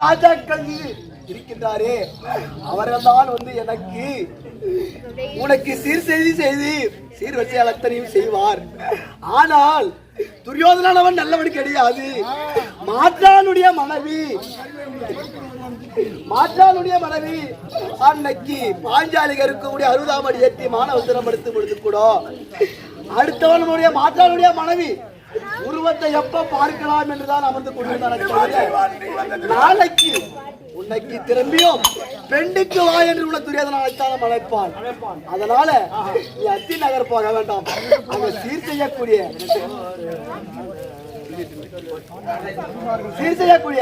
ராஜாக்கள் இருக்கின்றாரே அவர்கள்தான் எனக்கு உனக்கு சீர் வரிசையால் அத்தனையும் செய்வார். ஆனால் துரியோதனவன் நல்லவன் கிடையாது. மாற்றானுடைய மனைவி அன்னைக்கு பாஞ்சாலிக இருக்கக்கூடிய 60ஆம் அடி ஏற்றி மானவசரம் படுத்தும் பொழுது கூட அடுத்தவனுடைய மாற்றானுடைய மனைவி உருவத்தை எப்ப பார்க்கலாம் என்றுதான் அமர்ந்து கொண்டிருந்தார். நாளைக்கு உன்னைக்கு திரும்பியும் பெண்ணுக்கு வா என்று உள்ள துரியோதனன் அழைத்தாலும் அழைப்பான். அதனால நீ அத்தி நகர் போக வேண்டாம். அங்க சீர் செய்யக்கூடிய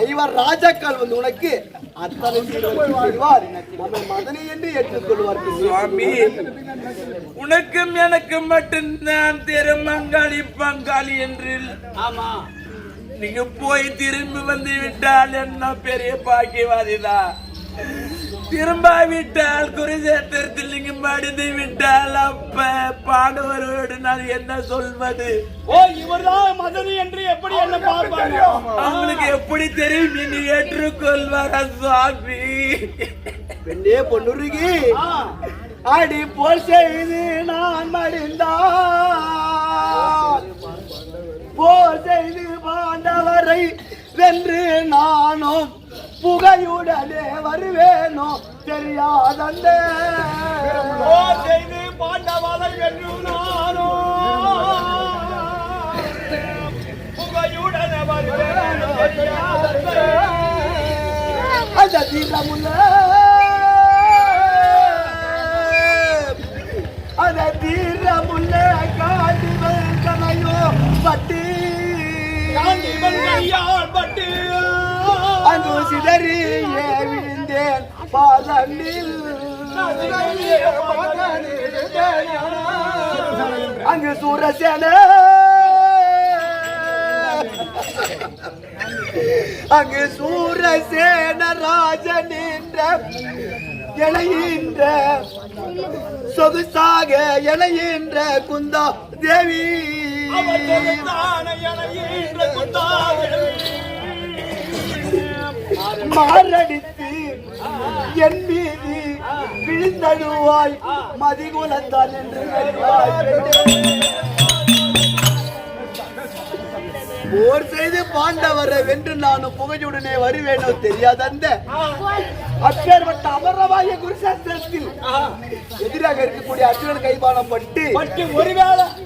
ஐவர் ராஜாக்கள் வந்து உனக்கு அத்தனை செய்வார். நம்ம மதனை என்று ஏற்றுக்கொள்வார். சுவாமி, உனக்கும் எனக்கும் மட்டும்தான் திருமங்காளி பங்காளி என்று. ஆமா, நீங்க போய் திரும்பி வந்து விட்டால் என்ன பெரிய பாக்கியவாதிதான். திரும்பாவிட்டால் குருதேத்திரத்தில் நீங்க மடிந்து விட்டால் அப்ப பாண்டவரோடு நான் என்ன சொல்வது? ஓ, இவர்தான் மதனி என்று எப்படி என்ன பார்ப்பாங்க? அவங்களுக்கு எப்படி தெரியும்? நீ ஏற்றுக்கொள்வார சுவாமி? பெண்ணே பொண்ணுருகி அடி போல் செய்து நான் மடிந்தான் போல் செய்து பாண்டவரை வென்று நானும் புகையுடனே வருவேனோ தெரியாதந்த செய்து பாண்டவரை வென்று நானும் புகையுடனே வருவேனோ தெரியாதந்த அந்த தீரமுல்ல காண்டிவல்கனையோ பட்டி அங்கு சிதறி விழுந்தேன் பாதனில். அங்கு சூரசேன ராஜன் என்ற இணைகின்ற சொகுசாக இணைகின்ற குந்தா தேவி மாரடித்து என் மீது விழுந்தழுவாய் மதிகுலத்தான் என்று போர் செய்து பாண்டவரை வென்று நானும் புகையுடனே வருவேனோ தெரியாதந்த அப்பேற்பட்ட அமரவாய குருசாஸ்திரத்தில் எதிராக இருக்கக்கூடிய அர்ஜுனன் கைபாலம் பட்டு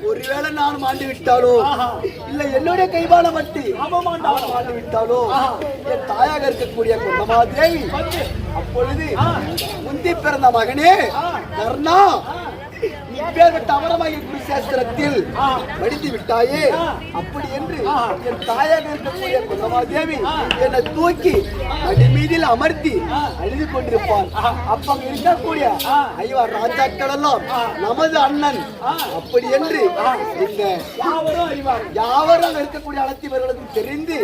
ஒருவேளை நான் மாண்டு விட்டாலோ இல்ல என்னுடைய கைபாலம் பட்டு மாண்டு விட்டாலோ என் தாயாக இருக்கக்கூடிய குந்தமாதேவி அப்பொழுது முந்தி பிறந்த மகனே கர்ணா, இப்பேற்பட்ட அமரமாகிய குருசாஸ்திரத்தில் படித்து விட்டாயே, அப்படி என்று என் தாயாக இருக்கக்கூடிய குந்தமாதேவி என்னை தூக்கி அடிமீதில் அமர்த்தி அழுது கொண்டிருப்பார். அப்ப இருக்கக்கூடிய ஐவர் ராஜாக்கள் எல்லாம் நமது அண்ணன் அப்படி என்று இந்த யாவரும் இருக்கக்கூடிய அனைத்திவர்களுக்கும் தெரிந்து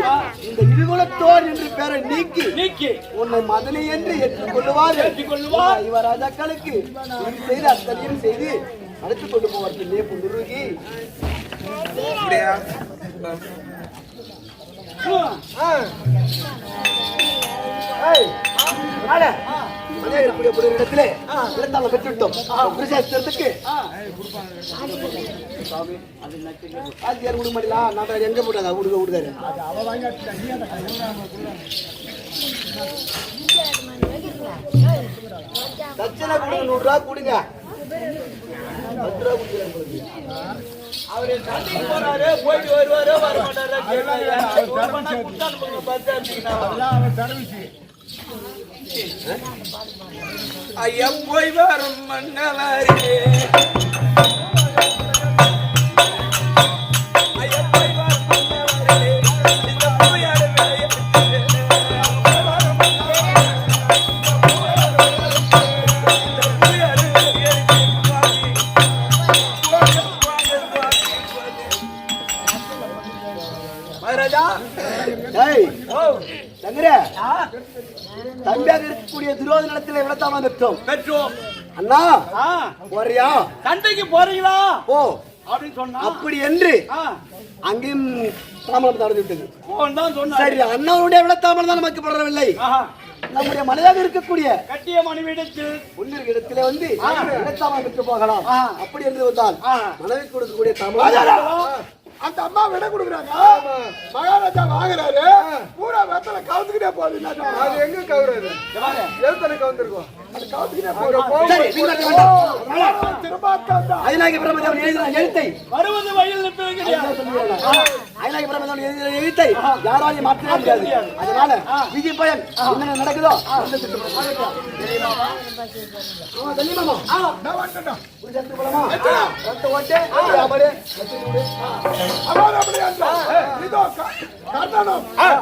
இந்த இருகுலத்தோர் என்று பெயரை நீக்கி உன்னை மதனை என்று ஏற்றுக்கொள்ளுவார். ஐவர் ராஜாக்களுக்கு செய்து அத்தனையும் செய்து அழைத்துக் கொண்டு போவார்கள். பொண்ணுருகி இடத்திலே பெற்றுவிட்டோம். குருசாஸ்திரத்துக்கு எங்க போட்டா விடுகாரு தட்சணை கொடுங்க, 100 ரூபா கொடுங்க. அவரு சண்டைக்கு போறாரு, போயிட்டு வருவாரு, வர மாட்டாரு. ஐயா போய் வரும் மன்னவரே, மகாராஜா. ஏய் ஓ சங்கர தம்பியாக இருக்கக்கூடிய துரோதனத்தில் விளத்தாம பெற்றோம். அண்ணா போறியா சண்டைக்கு போறீங்களா ஓ அப்படின்னு சொன்னா அப்படி என்று அங்கேயும் தாமரம் நடந்து விட்டது. தான் சொன்னா சரி அண்ணாவுடைய விளத்தாமரம் தான் நமக்கு படரவில்லை. நம்முடைய மனையாக இருக்கக்கூடிய கட்டிய மனைவிடத்தில் முன்னிருக்க இடத்துல வந்து விளத்தாமரம் விட்டு போகலாம். அப்படி என்று வந்தால் மனைவி கொடுக்கக்கூடிய தாமரம் அந்த அம்மா விட கொடுக்குறாங்க. மகாராஜா வாங்குறாரு, பூரா வெத்தலை கவுத்துக்கிட்டே போகுது. அது எங்க கவுறாரு? எழுத்தனை கவுந்துருக்கோம். அது கவுத்துக்கிட்டே எழுத்தை வருவது வழியில் எழுத்தை யாராலையும் மாற்றவே முடியாது. அதனால விதி பயன் என்ன நடக்குதோ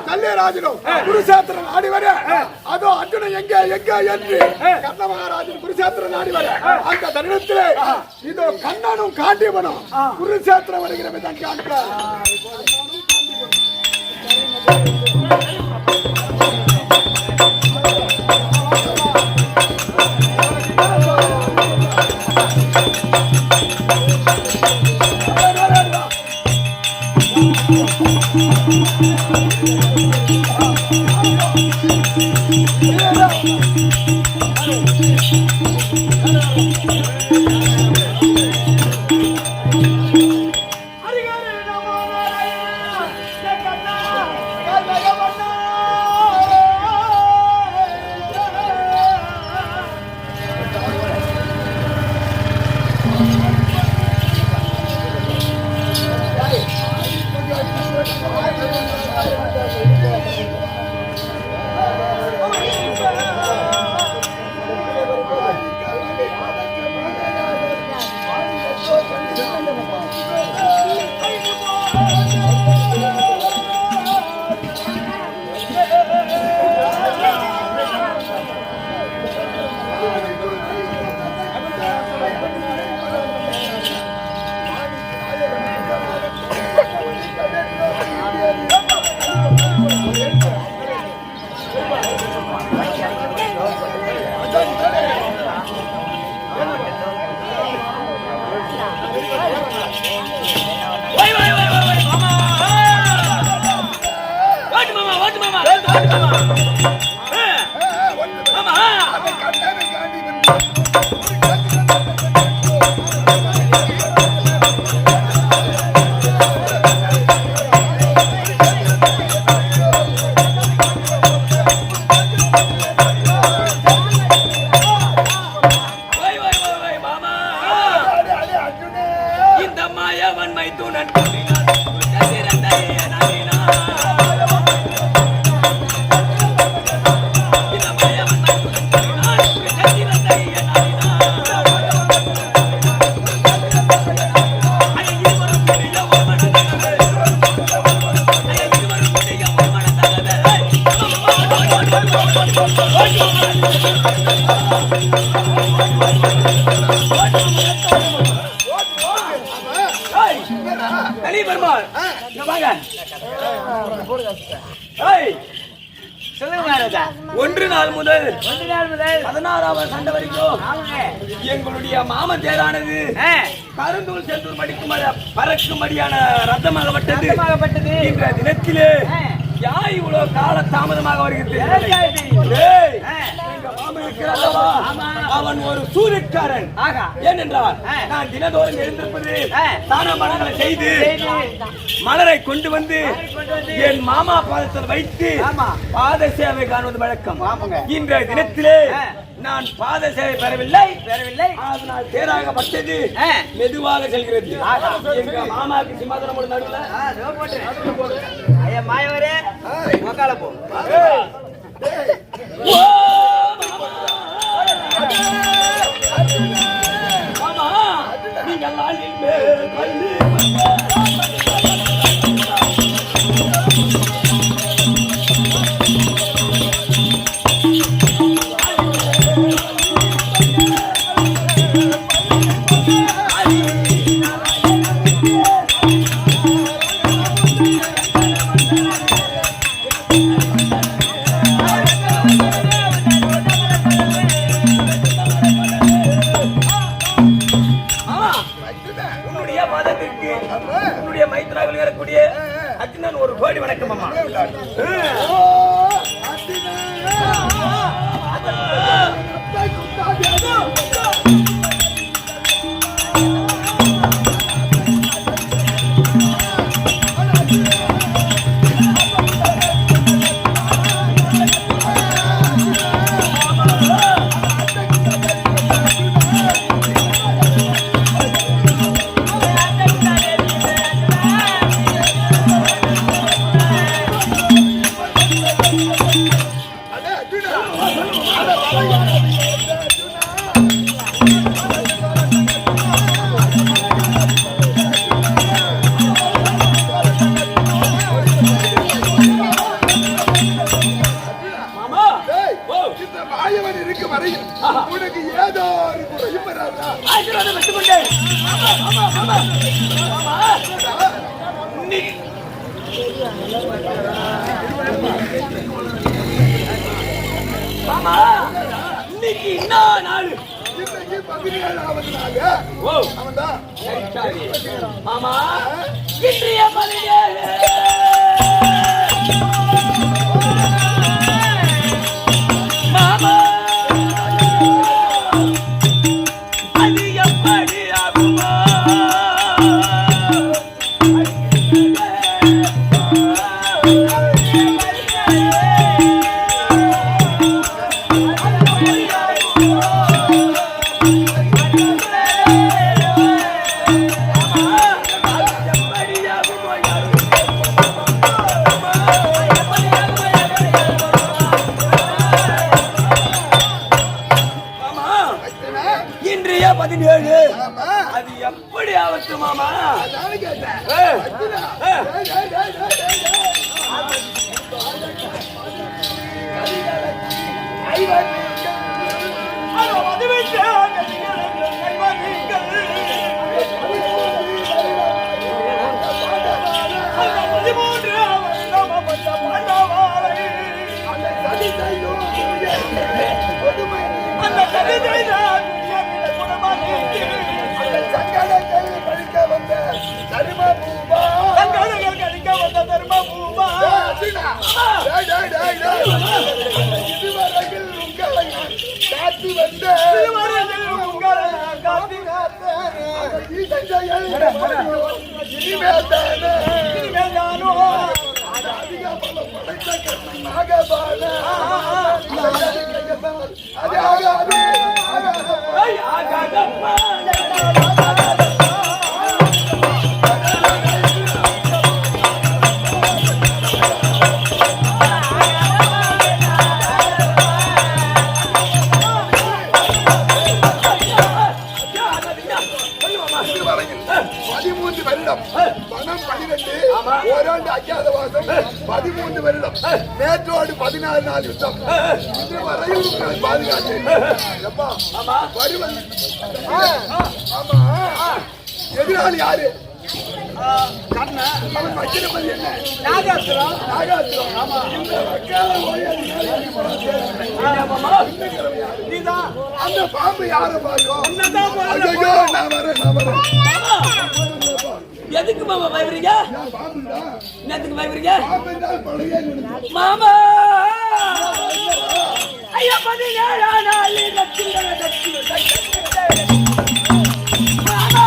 கல்யாணராஜனும் குருசேத்திரன் ஆடி வர, அதோ அர்ஜுனன் எங்க எங்க என்று கர்ண மகாராஜன் குருசேத்திரன் ஆடி வர, அந்த தருணத்திலே இதோ கண்ணனும் காண்டியவனும் குருசேத்திரம் வருகிறவன் தான் காண்கிறார். ஒன்று நாள் முதல் 16வது சண்டை வரைக்கும் எங்களுடைய மாமன் தேரானது கருந்தூள் செந்தூர் பறக்கும்படியான ரத்தமாகப்பட்டது. இந்த தினத்திலே யாய் இவ்வளவு கால தாமதமாக வருகிறது. அவன் ஒரு சூரியக்காரன். ஏனென்றால் நான் தினதோறும் எழுந்திருப்பது தான மலர்களை செய்து மலரை கொண்டு வந்து என் மாமா பாதத்தில் வைத்து பாத சேவை காணுவது வழக்கம். இந்த தினத்திலே நான் பாத சேவை பெறவில்லை. அதனால் தேராகப்பட்டது மெதுவாக செல்கிறது. எங்க மாமாவுக்கு சிம்மாசனம் நடுவில் மாயவரே மக்கால போ. உன்னுடைய மதத்திற்கு உன்னுடைய மைத்ராவில் இருக்கக்கூடிய அர்ஜுனன் ஒரு கோடி வணக்கம் அம்மா. உனக்கு ஏதோ ஒரு குறையும் வராதா? ஆசீர்வாதம் பெற்றுக்கொண்டேன். மாமா இன்னைக்கு என்ன நாள்? இன்னைக்கு 17வது நாள். அவன்தான் மாமா இன்றைய 17 மாமா அது எப்படி ஆகுமா? இன்றைய 17 அது எப்படி ஆவட்டு மாமா? ஓராண்டு அஜாதவாசம் 13 வருடம் நேற்றோடு 14 நாள் யுத்தம் இன்று வரையில் உங்களை பாதுகாத்தேன். எதிராளி யாரு? அவன் வச்சிருப்பது என்ன? நாகாசுரம். அந்த பாம்பு யாரை பார்க்கும்? நான் வரேன். எதுக்கு மாமா பயப்படுறீங்க? என்னத்துக்கு பயப்படுறீங்க மாமா? ஐயா 17 நாள் மாமா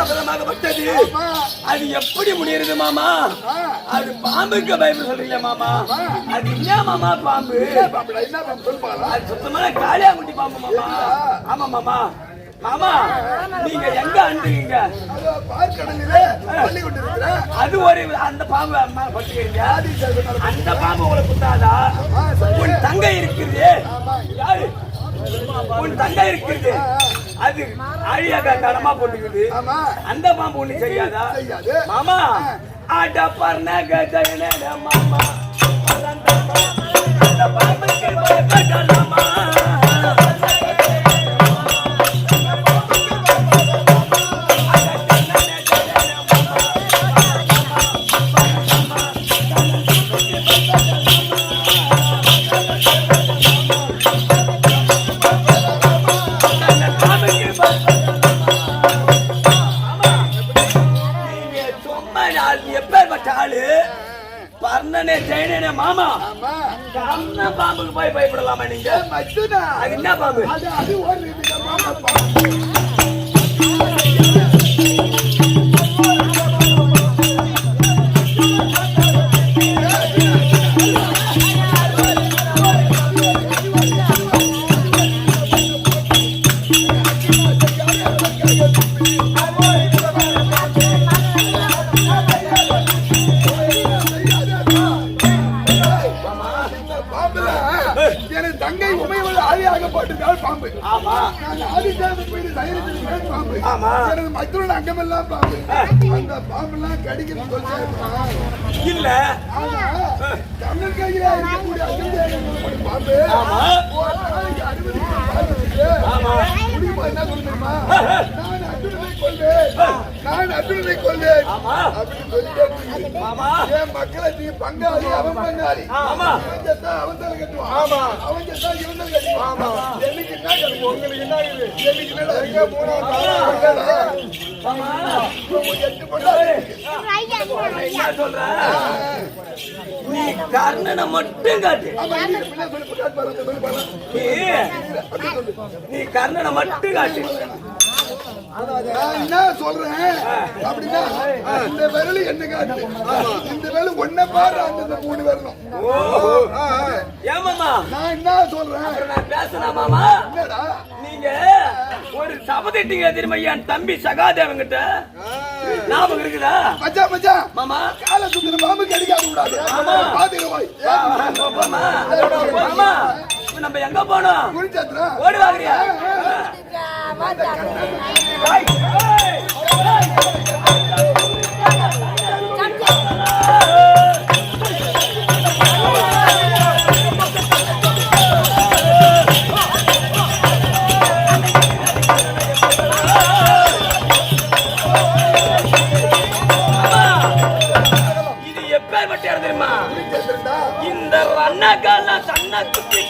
சபதமாகப்பட்டது. அது எப்படி முடியுது மாமா? அது பாம்புக்கு பயப்பட சொல்றீங்க மாமா? அது என்ன மாமா பாம்பு? என்ன சொல்லுவாங்க? அது சுத்தமான காளியாங்குட்டி பாம்பு மாமா. ஆமா மாமா. மாமா நீங்க எங்க அண்டுங்க? அது ஒரு அந்த பாம்பு பட்டுக்கிறீங்க. அந்த பாம்பு உங்களை குத்தாதா? உன் தங்கை இருக்குது. யாரு? உன் தங்கை இருக்குது. அது அழியாக கடமா போட்டுக்குது. அந்த பாம்பு ஒண்ணு செய்யாதா மாமா? அட பர்ணகஜனே மாமா. அந்த பாம்புக்கு பயப்படலாமா? பர்ணனே ஜெயனே மாமா. கண்ண பாம்புக்கு போய் பயப்படலாமா நீங்க? அது என்ன பாம்பு? அது ஒரு விதமான பாம்பு. தங்கை உமையவள் ஆதியாக போட்டிருக்காள் பாம்பு. ஆமா. பாம்பு. ஆமா. எனது மற்றொரு அங்கமெல்லாம் பாம்பு. அந்த பாம்பெல்லாம் கடிக்கணும் சொல்ல இல்ல. தமிழ் கையில இருக்கக்கூடிய அங்கங்கள் பாம்பு. ஆமா. முடியுமா என்ன சொல்லுமா? நான் அர்ஜுனனை கொள்வேன் அப்படின்னு சொல்லிட்டு என் மக்களை நீ பங்காளி அவன் பங்காளி அவன் செத்தா அவன் தலை கட்டுவான் அவன் செத்தா இவன் தலை கட்டுவான். என்னைக்கு என்ன கிடைக்கும்? உங்களுக்கு என்ன ஆகுது? என்னைக்கு என்ன சொல்ற? நீ கர்ணனை மட்டும் காட்டு. நீ கர்ணனை மட்டும் காட்டு. நான் என்ன சொல்றேன் அப்படின்னா இந்த விரல் என்ன காட்டு, இந்த விரல் ஒன்ன பாரு, அந்த மூணு வரணும். ஏமாமா நான் என்ன சொல்றேன்? நான் பேசலாம் மாமா. என்னடா நீங்க ஒரு சபதிட்டீங்க தெரியுமா என் தம்பி சகாதேவன் கிட்ட? ஞாபகம் இருக்குதா? மச்சான் மச்சான் மாமா கால சுத்தின பாம்பு கடிக்காத கூடாது. பாத்துக்க போய் மாமா நம்ம எங்க போனோம்? குளிச்சாத்ரா ஓடி வாங்குறியா? இது எப்பேற்பட்ட இடம் தெரியுமா? இந்த ரன்னகால சன்ன குட்டி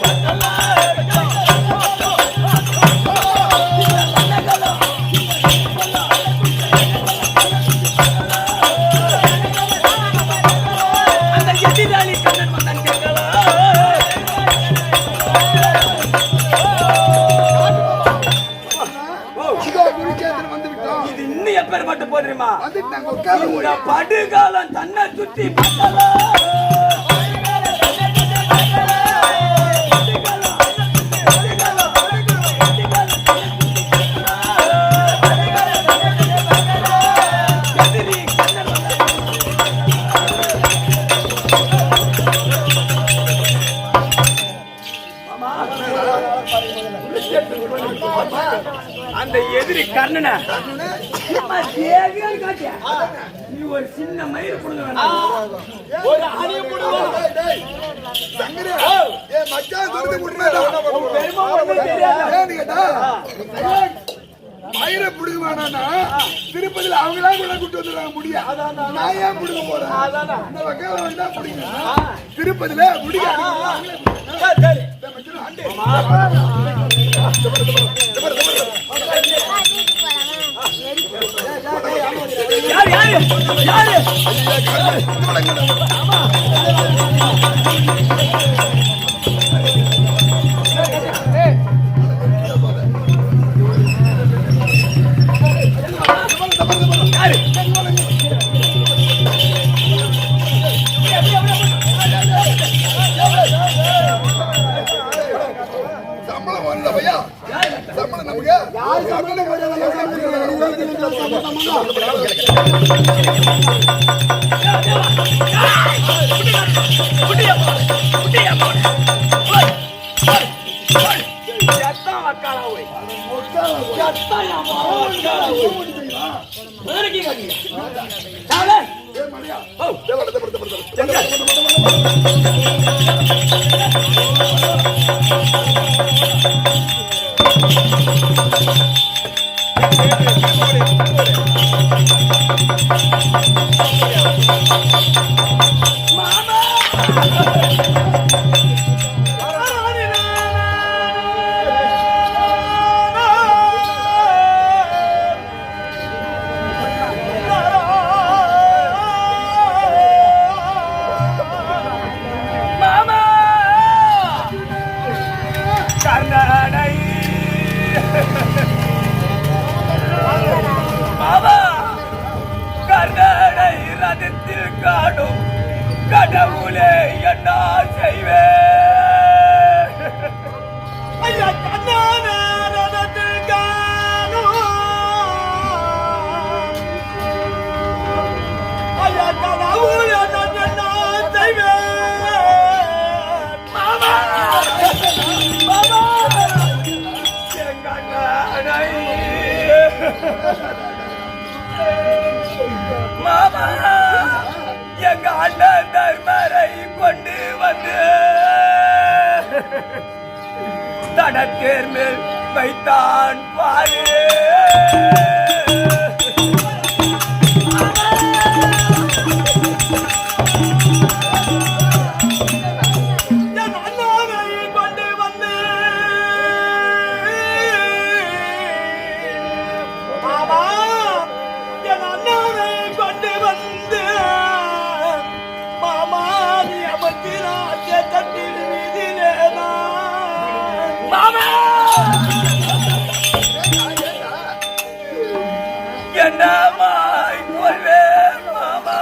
அந்த எதிராளி கண்ணன் மன்னன் கேட்கலாம். வந்து விட்டோம். இது இன்னும் எப்பேற்பட்டு போதுமா? வந்துட்டாங்க உட்கார இந்த படுகாலம் தன்னை சுத்தி பார்க்கலாம். அந்த எதிரி கர்ணனை நீ ஒரு சின்ன மயிர் கொடுங்க வேணாம், ஒரு அணிய கொடுங்க. மயிரை புடுங்க வேணாம்னா திருப்பதியில அவங்களா கூட கூட்டு வந்துடுறாங்க முடியா. நான் ஏன் புடுங்க போறேன்? இந்த வகையில தான் புடிங்க. திருப்பதியில முடியா யாரு யாரு யாரு யார் சம்பந்தம் கடவுளே என்ன செய்வே ஐயா கண்ணானத்தில் காணும் ஐயா கடவுளே என்ன செய்வே மாமா மாமா எங்க அண்ணனை மாமா எங்க அண்ணன் தர்மரை கொண்டு வந்து தடத்தேர் மேல் வைத்தான் பாரு என் அண்ணனை கொண்டு வந்து மாமா என் அண்ணனை கொண்டு வந்து என்னமாய் கொள்வேன் மாமா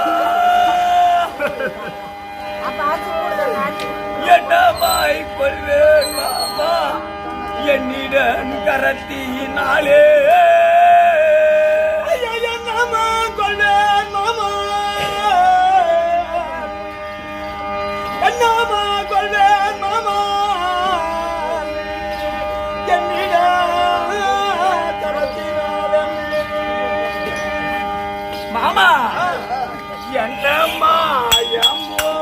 என்னமாய் கொள்வேன் மாமா என்னிடம் கரத்தினாலே என்னமா கொள்வேன் மாமா என்னமா கொள்வேன் மாமா மாமா என்ன மாயமோ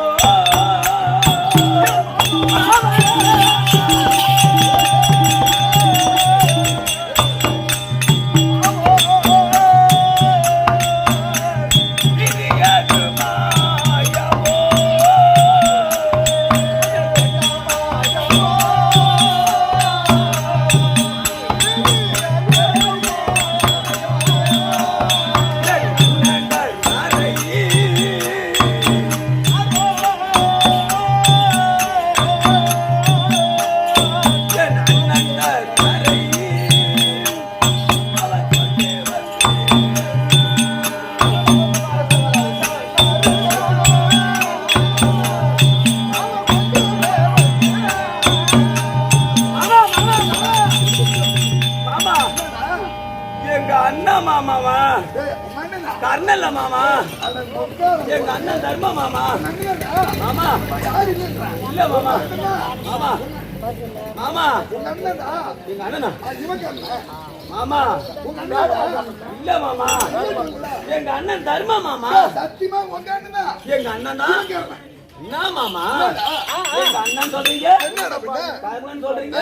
மாமாவா கர்ணல்ல மாமா எங்க அண்ணன் தர்ம மாமா மாமா இல்ல மாமா மாமா மாமா எங்க அண்ணனா மாமா இல்ல மாமா எங்க அண்ணன் தர்ம மாமா சத்தியமா உங்க அண்ணனா எங்க அண்ணன் தான் என்ன மாமா எங்க அண்ணன் சொல்றீங்க கர்ணன் சொல்றீங்க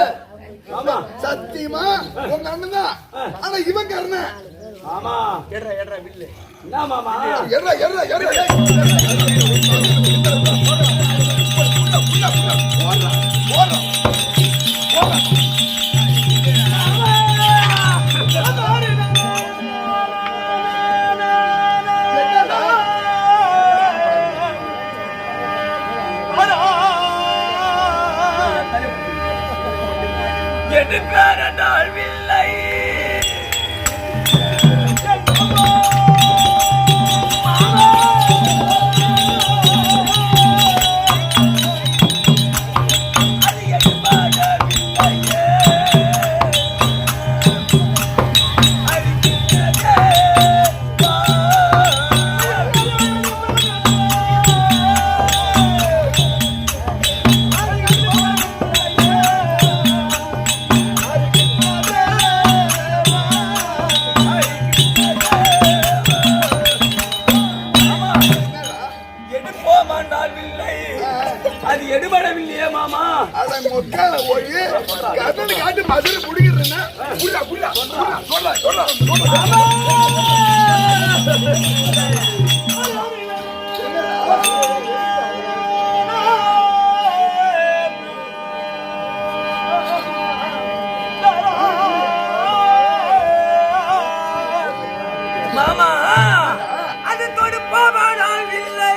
மாமா சத்தியமா உங்க அண்ணன் தான் ஆனா இவன் கர்ணன் மாமா எட்ரா வில்லு என்ன மாமா எட்ரா எடுக்கார நாள் வில்லை அது எடுப்பாட வில்லையே மதுரை முடிக்கிறேன்னா புள்ளா புள்ளா சொல்ல சொல்ல மாமா அது தொடுப்பவனால் இல்லை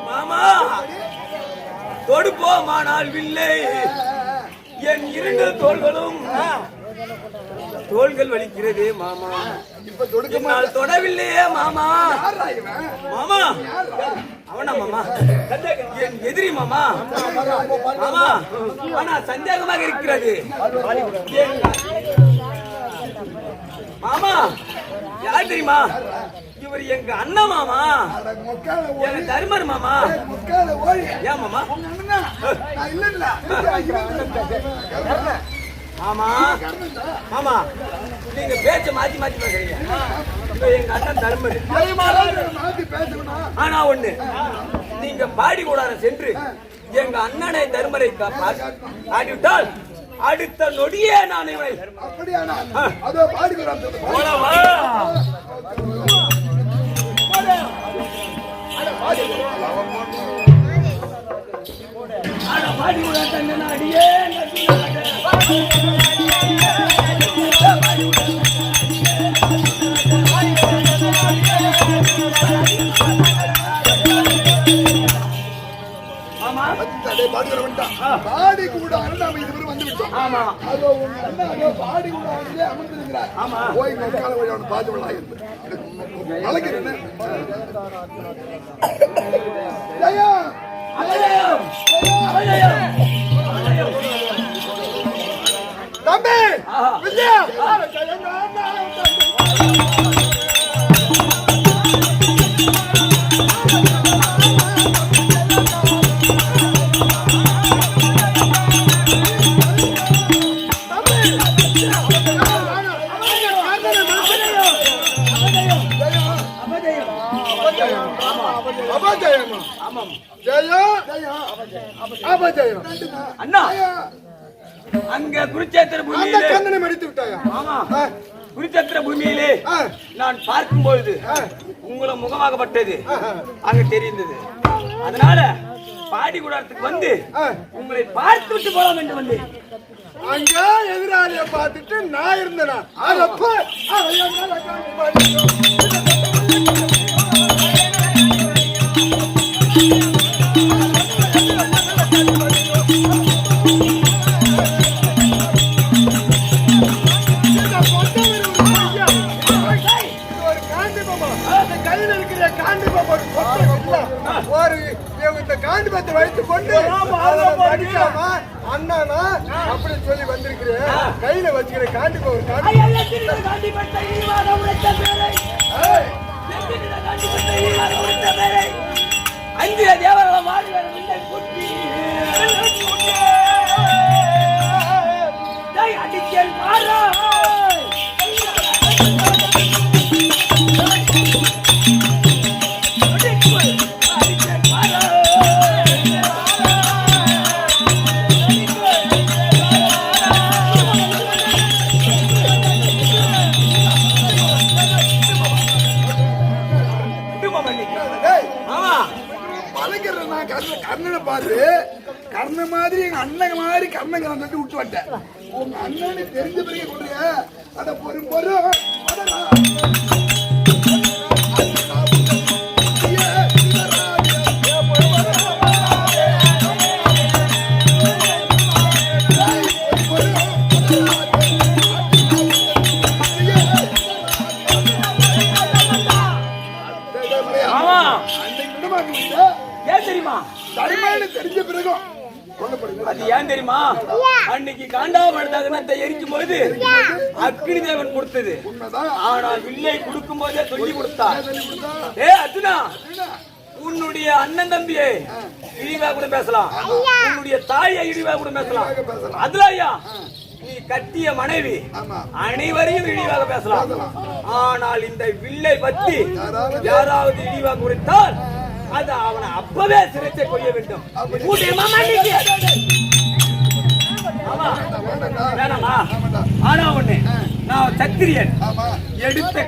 மாமா தொடுப்போமானால் வில்லை என் இரண்டு தோள்கள் வலிக்கிறது மாமா. இப்ப தொடுக்க என்னால் தொடவில்லையே மாமா. மாமா அவனா மாமா என் எதிரி மாமா. மாமா ஆனா சந்தேகமாக இருக்கிறது. மாமா யார் தெரியுமா? இவர் எங்க அண்ணன் மாமா. எங்க தர்மர் மாமா. ஏன் மாமா? மாமா மாமா நீங்க பேச்ச மாத்தி மாத்தி பேசுறீங்க. எங்க அண்ணன் தர்மர். ஆனா ஒண்ணு, நீங்க பாடி கூடார சென்று எங்க அண்ணனை தர்மரை காட்டிவிட்டால் அடுத்த நொடியே நான் இவனை பாடி கூட அடியே பாடி கூட நாம இதுவரை வந்து விட்டோம். ஆமா அதோ உங்க அண்ணன் அதோ பாடி கூட அமர்ந்திருக்கிறார். ஆமா போய் மக்கால போய் அவனை பார்த்து விடலாம். அழைக்கிறேன் ஜெயா தம்பி விஜயா அண்ணா அங்க குருச்சேத்திர பூமியிலே கண்ணனை மடித்து விட்டாயா? ஆமா குருச்சேத்திர பூமியிலே நான் பார்க்கும் பொழுது உங்களை முகமாகப்பட்டது அங்க தெரிந்தது. அதனால பாடி கூடத்துக்கு வந்து உங்களை பார்த்து விட்டு போலாம் என்று வந்தேன். அங்க எதிராளிய பார்த்துட்டு நான் இருந்தேனா? காண்டிபத்தை வைத்துக் கொண்டு அண்ணா அப்படி சொல்லி வந்திருக்கிறேன். கையில வச்சுக்கிற காண்டிபா ஒரு அஞ்சிய தேவர்கள் அடிக்கல் மாறா கண்ணனை பார்த்து கண்ண மாதிரி எங்க அண்ணன் மாதிரி கண்ணங்க வந்து விட்டு வந்தேன். உங்க அண்ணனை தெரிஞ்ச பிறகு சொல்றிய அத பொறும் பொறும் ஆமா தர்மன்னு தெரிஞ்ச பிறகும் கொல்லப்படுகிறது. அது ஏன் தெரியுமா? அன்னைக்கு காண்டாமடுத்தாகனத்தை எரிக்கும் போது அக்னி தேவன் கொடுத்தது. உண்மைதான். ஆனால் வில்லை கொடுக்கும் போதே சொல்லி கொடுத்தார். ஏ அர்ஜுனா, உன்னுடைய அண்ணன் தம்பியை இழிவா கூட பேசலாம், உன்னுடைய தாயை இழிவா கூட பேசலாம். அதுல ஐயா நீ கட்டிய மனைவி அனைவரையும் இழிவாக பேசலாம். ஆனால் இந்த வில்லை பற்றி யாராவது இழிவாக குறித்தால் அது அவனை அப்பவே சிறைச்சை கொய்ய வேண்டும். ஆமா வேணாமா? ஆனா ஒண்ணு, நான் சத்திரியன். எடுத்த